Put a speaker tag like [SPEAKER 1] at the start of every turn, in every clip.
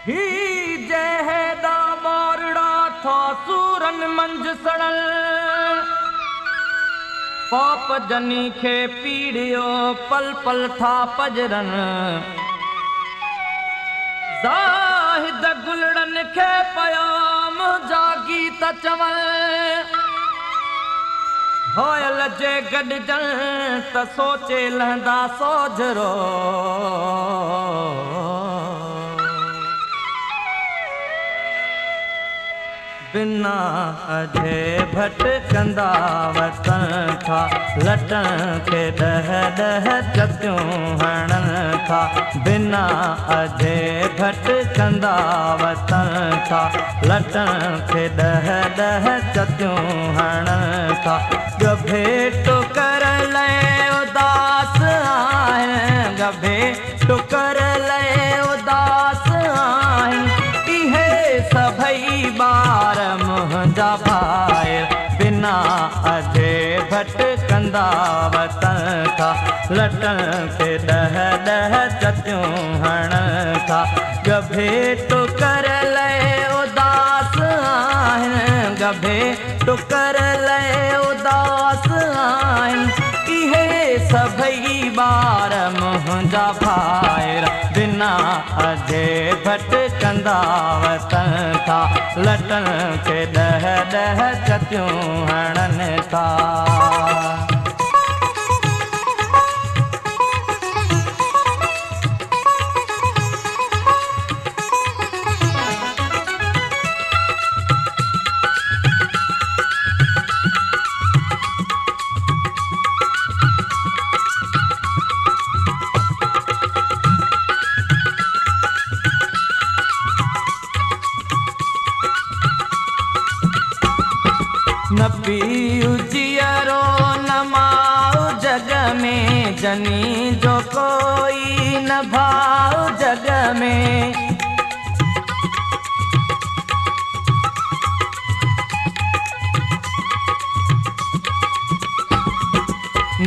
[SPEAKER 1] ही जहदा मोरड़ा थो सूरन मंज सड़ल पाप जनी खे पीड़ियो पल पल था पजरन ज़ाहिद गुलड़न खे पयाम जागी त चवल होयल जे गॾजन त सोचे लहंदा सोजरो बिना अजे भटकंदा वतन था लटन के दह दह चतियूं हणन था बिना अजे भटकंदा वतन था लटन के दह दह चतियूं हणन था गभे टुकर ले उदास आहिनि गभे टुकर ले उदास आहिनि इहे सभई बार मुंहिंजा भाई बिना अजे भटकंदा वतन था लटन के दह दह चतियूं हणन था गभे टुकर ले उदास आहिनि गभे टुकर ले उदास आहिनि इहे सभई बार मुंहिंजा भाई बिना अजे भटकंदा वतन था लटन के दह दह चतियूं हणन था न पीऊ जियरो न माऊ जग में जनी जो कोई न भाऊ जग में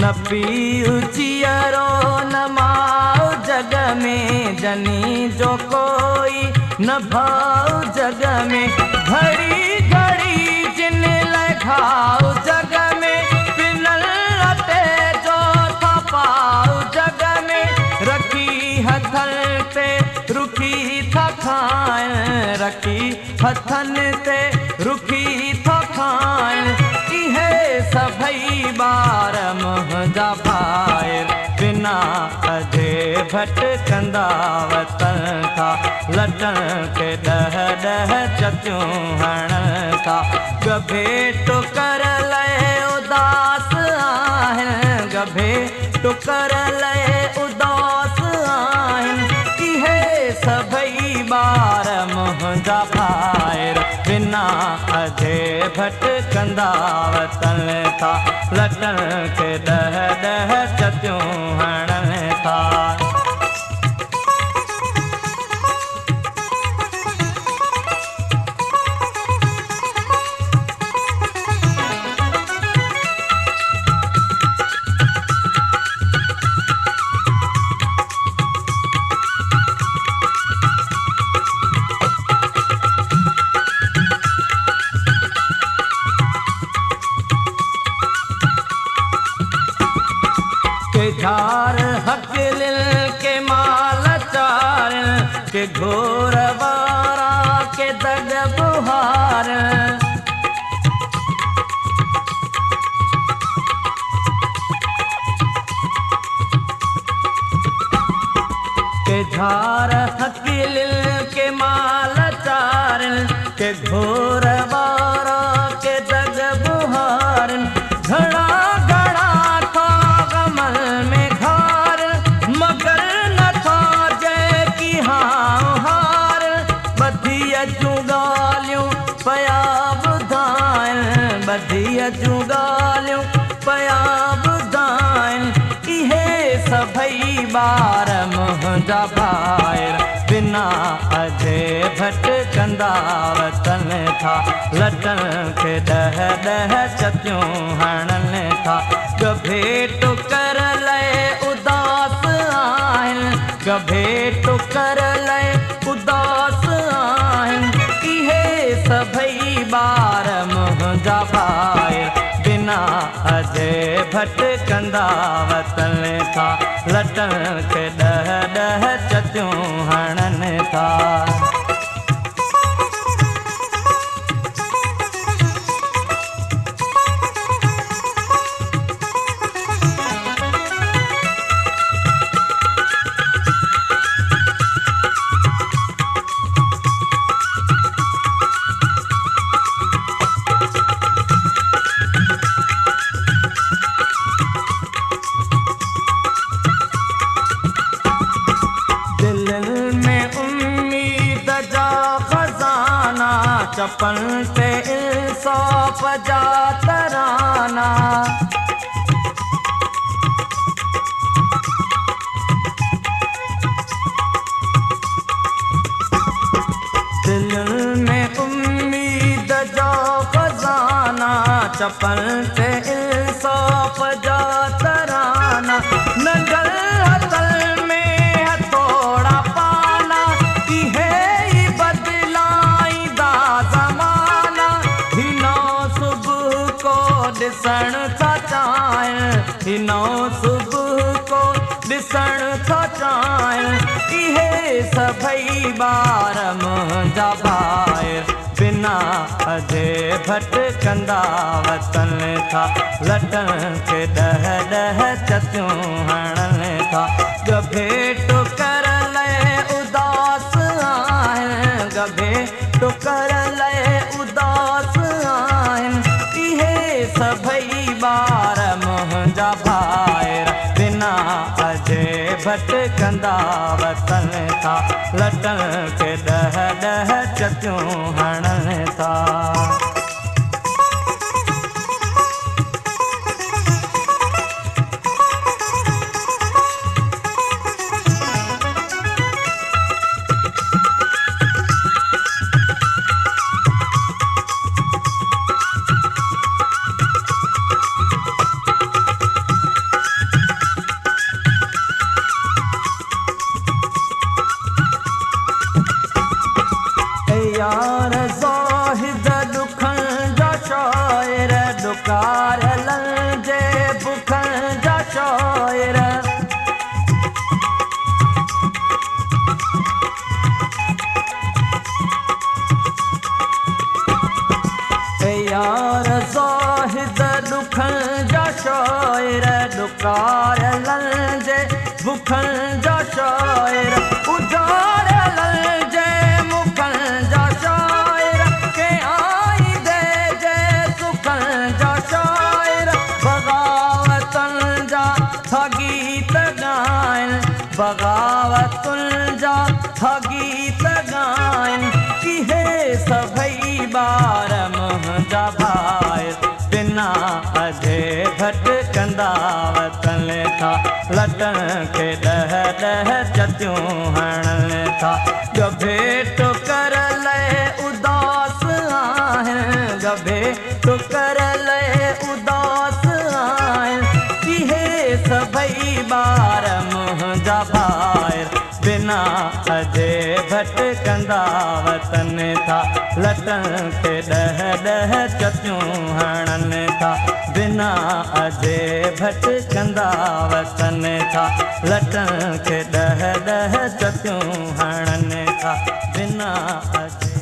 [SPEAKER 1] न पीऊ जियरो न माऊ जग में जनी जो कोई न भाऊ जग में घड़ी घड़ी जिन खाओ जग में पिनल लटे जो था पाओ जग में रखी हथन ते रुखी था खाएं रखी हथन ते रुखी था खाएं इहे सभई बार मुंहिंजा भाई बिना अजे भटकंदा वतन था लटन के दह दह चतियूं हणन था गभे टुकर ले उदास आहिनि गभे टुकर ले उदास आहिनि इहे सभई बार मुंहिंजा भाई बिना अजे भटकंदा वतन था लटन के दह दह चतियूं हणन था झार हकिल के माल चार के घोर वारा के दग बुहार के झार हकिल के माल चार के घोर वारा के दग बुहार घड़ा बधिया जूं ॻाल्हियूं पया ॿुधाइनि इहे सभई बार मुंहिंजा भाई बिना अजे भटकंदा वतन था लटन के दह दह चतियूं हणन था गभे टुकर ले उदास आहिनि गभे टुकर ले उदास ॿाहिरि बिना अजे भटकंदा वतन था लटनि खे ॾह ॾह चटियूं हणनि था। चपन पे इंसाफ जा तराना दिल में उम्मीद जो खजाना चपन पे इंसाफ जा तराना नंगल हथल में हथोड़ा पाना इहे ही बदलाईंदा ज़माना हिनो सुबह को ॾिसण था चाहिनि हिनो सुबह को ॾिसण था चाहिनि इहे सभई ॿार मुंहिंजा ॿाहिरि बिना अजे भटकंदा वतन था लटनि खे ॾह ॾह चटियूं हणनि था। गभे टुकर लाइ उदास आहिनि गभे टुकर लाइ उदास आहिनि इहे सभई ॿार मुंहिंजा ॿाहिरि बिना अजे भटकंदा वतन था लटनि खे ॾह ॾह चटियूं हणनि था। यार ज़ाहिद दुखनि जा शाइर ॾुकारलनि जे बुखनि जा शाइर यार ज़ाहिद दुखनि जा शाइर ॾुकारलनि जे बुखनि जा शाइर उजाड़लनि जे मुखनि जा शाइर के आई दे जे सुखनि जा शाइर बग़ावतुनि जा था गीत ॻाइनि बग़ावतुनि जा था गीत ॻाइनि इहे सभई ॿार मुंहिंजा ॿाहिरि बिना अजे भटकंदा वतन था लटनि खे ॾह ॾह चटियूं हणनि था। गभे टुकर लाइ उदास आहिनि गभे टुकर लाइ उदास आहिनि इहे सभई ॿार मुंहिंजा ॿाहिरि बिना अजे भटकंदा वतन था लटनि खे ॾह ॾह चटियूं हणनि था बिना अजे भटकंदा वतन था लटनि खे ॾह ॾह चटियूं हणनि था बिना अजे